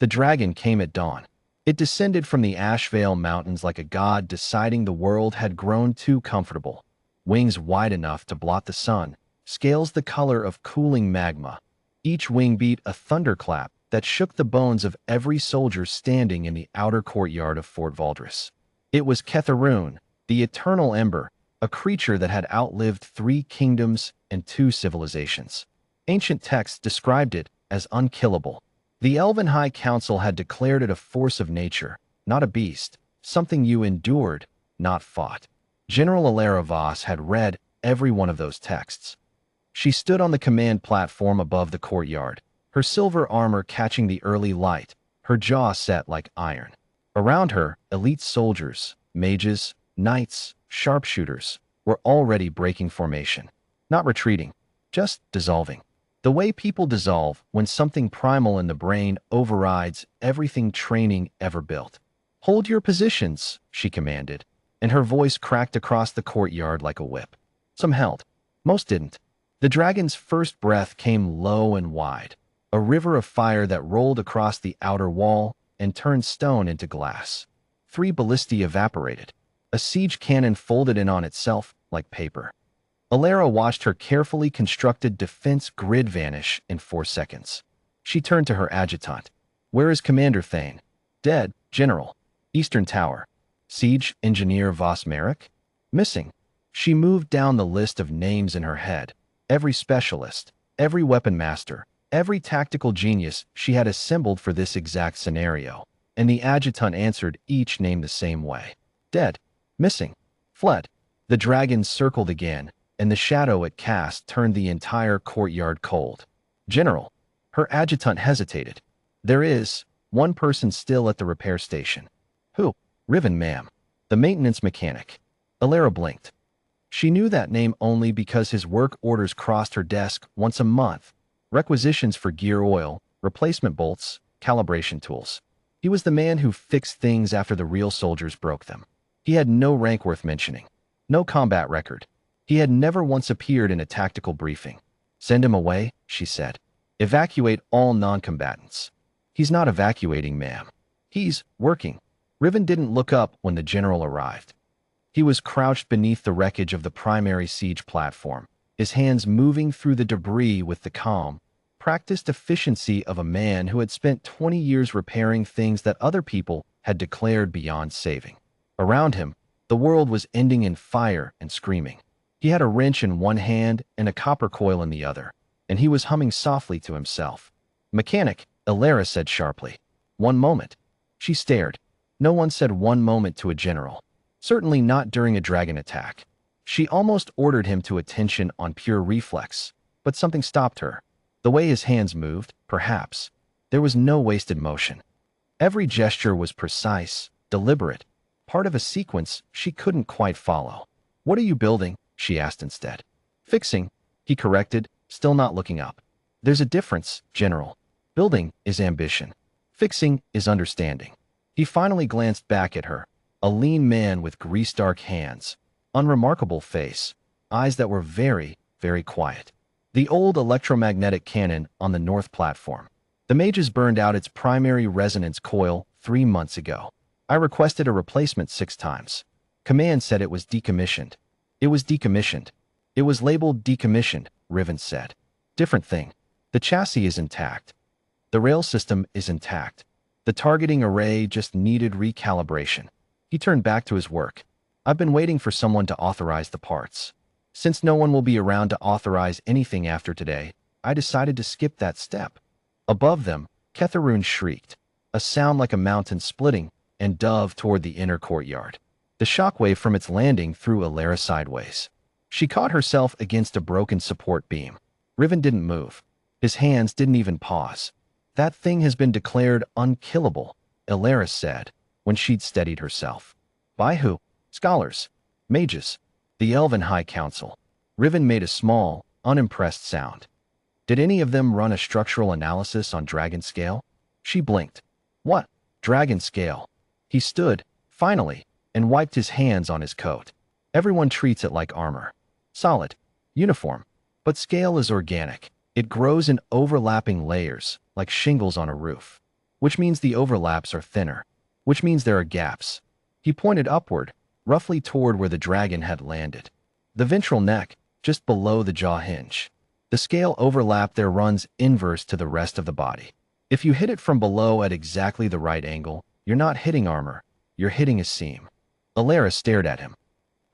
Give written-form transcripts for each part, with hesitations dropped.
The dragon came at dawn. It descended from the Ashvale Mountains like a god deciding the world had grown too comfortable. Wings wide enough to blot the sun, scales the color of cooling magma. Each wing beat a thunderclap that shook the bones of every soldier standing in the outer courtyard of Fort Valdres. It was Ketharoon, the Eternal Ember, a creature that had outlived 3 kingdoms and 2 civilizations. Ancient texts described it as unkillable. The Elven High Council had declared it a force of nature, not a beast, something you endured, not fought. General Alara Voss had read every one of those texts. She stood on the command platform above the courtyard, her silver armor catching the early light, her jaw set like iron. Around her, elite soldiers, mages, knights, sharpshooters, were already breaking formation. Not retreating, just dissolving. The way people dissolve when something primal in the brain overrides everything training ever built. "Hold your positions," she commanded, and her voice cracked across the courtyard like a whip. Some held. Most didn't. The dragon's first breath came low and wide, a river of fire that rolled across the outer wall and turned stone into glass. 3 ballistae evaporated. A siege cannon folded in on itself like paper. Alara watched her carefully constructed defense grid vanish in 4 seconds. She turned to her adjutant. "Where is Commander Thane?" "Dead, General. Eastern Tower." "Siege Engineer Voss Merrick?" "Missing." She moved down the list of names in her head. Every specialist, every weapon master, every tactical genius she had assembled for this exact scenario, and the adjutant answered each name the same way. "Dead. Missing. Fled." The dragon circled again, and the shadow it cast turned the entire courtyard cold. "General." Her adjutant hesitated. "There is one person still at the repair station." "Who?" "Riven, ma'am. The maintenance mechanic." Alara blinked. She knew that name only because his work orders crossed her desk once a month. Requisitions for gear oil, replacement bolts, calibration tools. He was the man who fixed things after the real soldiers broke them. He had no rank worth mentioning. No combat record. He had never once appeared in a tactical briefing. "Send him away," she said. "Evacuate all non-combatants." "He's not evacuating, ma'am. He's working." Riven didn't look up when the general arrived. He was crouched beneath the wreckage of the primary siege platform, his hands moving through the debris with the calm, practiced efficiency of a man who had spent 20 years repairing things that other people had declared beyond saving. Around him, the world was ending in fire and screaming. He had a wrench in one hand and a copper coil in the other, and he was humming softly to himself. "Mechanic," Alara said sharply. "One moment." She stared. No one said one moment to a general. Certainly not during a dragon attack. She almost ordered him to attention on pure reflex, but something stopped her. The way his hands moved, perhaps. There was no wasted motion. Every gesture was precise, deliberate, part of a sequence she couldn't quite follow. "What are you building?" she asked instead. "Fixing," he corrected, still not looking up. "There's a difference, General. Building is ambition. Fixing is understanding." He finally glanced back at her, a lean man with grease-dark hands, unremarkable face, eyes that were very, very quiet. The old electromagnetic cannon on the north platform. "The mages burned out its primary resonance coil 3 months ago. I requested a replacement 6 times. Command said it was decommissioned." "It was decommissioned." "It was labeled decommissioned," Riven said. "Different thing. The chassis is intact. The rail system is intact. The targeting array just needed recalibration." He turned back to his work. "I've been waiting for someone to authorize the parts. Since no one will be around to authorize anything after today, I decided to skip that step." Above them, Ketharoon shrieked, a sound like a mountain splitting, and dove toward the inner courtyard. The shockwave from its landing threw Alara sideways. She caught herself against a broken support beam. Riven didn't move. His hands didn't even pause. "That thing has been declared unkillable," Alara said, when she'd steadied herself. "By who?" "Scholars. Mages. The Elven High Council." Riven made a small, unimpressed sound. "Did any of them run a structural analysis on Dragon Scale?" She blinked. "What? Dragon Scale?" He stood, finally, and wiped his hands on his coat. "Everyone treats it like armor. Solid. Uniform. But scale is organic. It grows in overlapping layers, like shingles on a roof. which means the overlaps are thinner, which means there are gaps. He pointed upward, roughly toward where the dragon had landed. The ventral neck, just below the jaw hinge. The scale overlap there runs inverse to the rest of the body. If you hit it from below at exactly the right angle, you're not hitting armor, you're hitting a seam. Alara stared at him.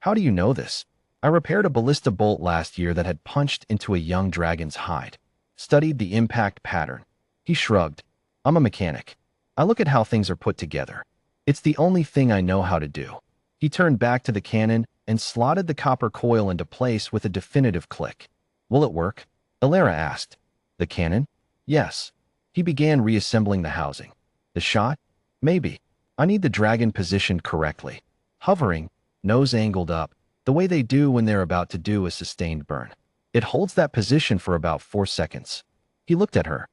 How do you know this? I repaired a ballista bolt last year that had punched into a young dragon's hide. Studied the impact pattern. He shrugged. I'm a mechanic. I look at how things are put together. It's the only thing I know how to do. He turned back to the cannon and slotted the copper coil into place with a definitive click. Will it work? Alara asked. The cannon? Yes. He began reassembling the housing. The shot? Maybe. I need the dragon positioned correctly. Hovering, nose angled up, the way they do when they're about to do a sustained burn. It holds that position for about 4 seconds. He looked at her.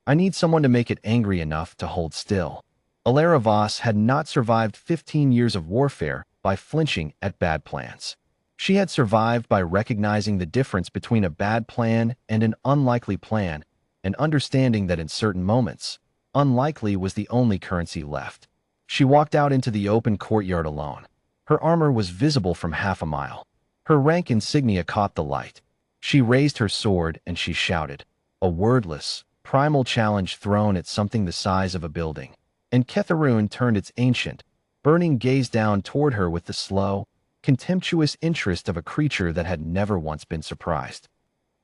I need someone to make it angry enough to hold still. Alara Voss had not survived 15 years of warfare by flinching at bad plans. She had survived by recognizing the difference between a bad plan and an unlikely plan, and understanding that in certain moments, unlikely was the only currency left. She walked out into the open courtyard alone. Her armor was visible from half a mile. Her rank insignia caught the light. She raised her sword and she shouted, a wordless, primal challenge thrown at something the size of a building. And Ketharun turned its ancient, burning gaze down toward her with the slow, contemptuous interest of a creature that had never once been surprised.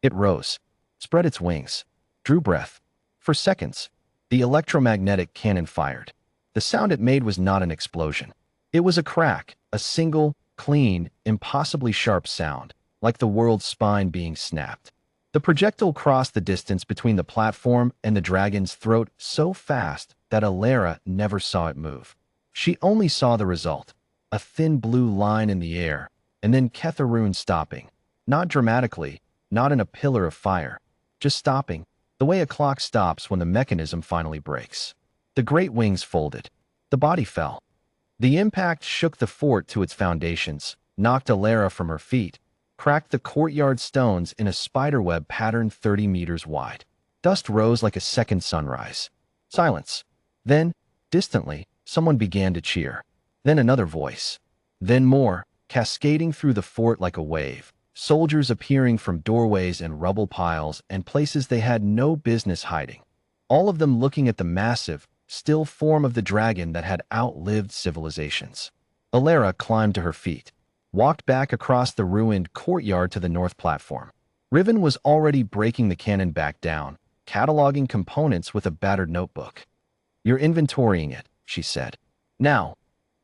It rose, spread its wings, drew breath. For seconds, the electromagnetic cannon fired. The sound it made was not an explosion. It was a crack, a single, clean, impossibly sharp sound, like the world's spine being snapped. The projectile crossed the distance between the platform and the dragon's throat so fast that Alara never saw it move. She only saw the result, a thin blue line in the air, and then Ketharun stopping. Not dramatically, not in a pillar of fire, just stopping, the way a clock stops when the mechanism finally breaks. The great wings folded. The body fell. The impact shook the fort to its foundations, knocked Alara from her feet, cracked the courtyard stones in a spiderweb pattern 30 meters wide. Dust rose like a second sunrise. Silence. Then, distantly, someone began to cheer. Then another voice. Then more, cascading through the fort like a wave. Soldiers appearing from doorways and rubble piles and places they had no business hiding. All of them looking at the massive, still form of the dragon that had outlived civilizations. Alara climbed to her feet, walked back across the ruined courtyard to the north platform. Riven was already breaking the cannon back down, cataloging components with a battered notebook. You're inventorying it, she said. Now.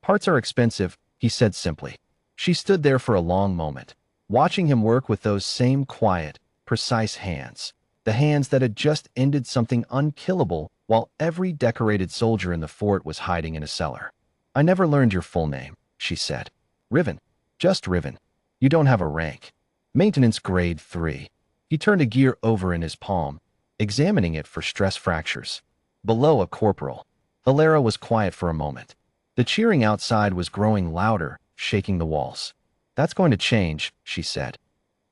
Parts are expensive, he said simply. She stood there for a long moment, watching him work with those same quiet, precise hands. The hands that had just ended something unkillable while every decorated soldier in the fort was hiding in a cellar. I never learned your full name, she said. Riven. Just Riven. You don't have a rank. Maintenance grade 3. He turned a gear over in his palm, examining it for stress fractures. Below a corporal. Alara was quiet for a moment. The cheering outside was growing louder, shaking the walls. That's going to change, she said.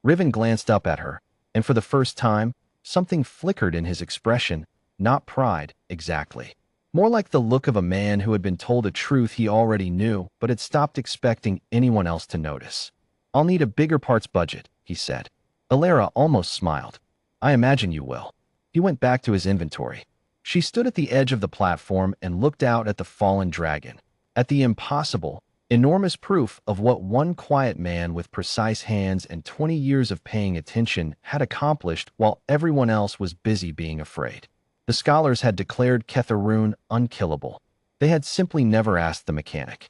Riven glanced up at her, and for the first time, something flickered in his expression, not pride, exactly. More like the look of a man who had been told a truth he already knew but had stopped expecting anyone else to notice. I'll need a bigger parts budget, he said. Alara almost smiled. I imagine you will. He went back to his inventory. She stood at the edge of the platform and looked out at the fallen dragon, at the impossible, enormous proof of what one quiet man with precise hands and 20 years of paying attention had accomplished while everyone else was busy being afraid. The scholars had declared Ketharun unkillable. They had simply never asked the mechanic.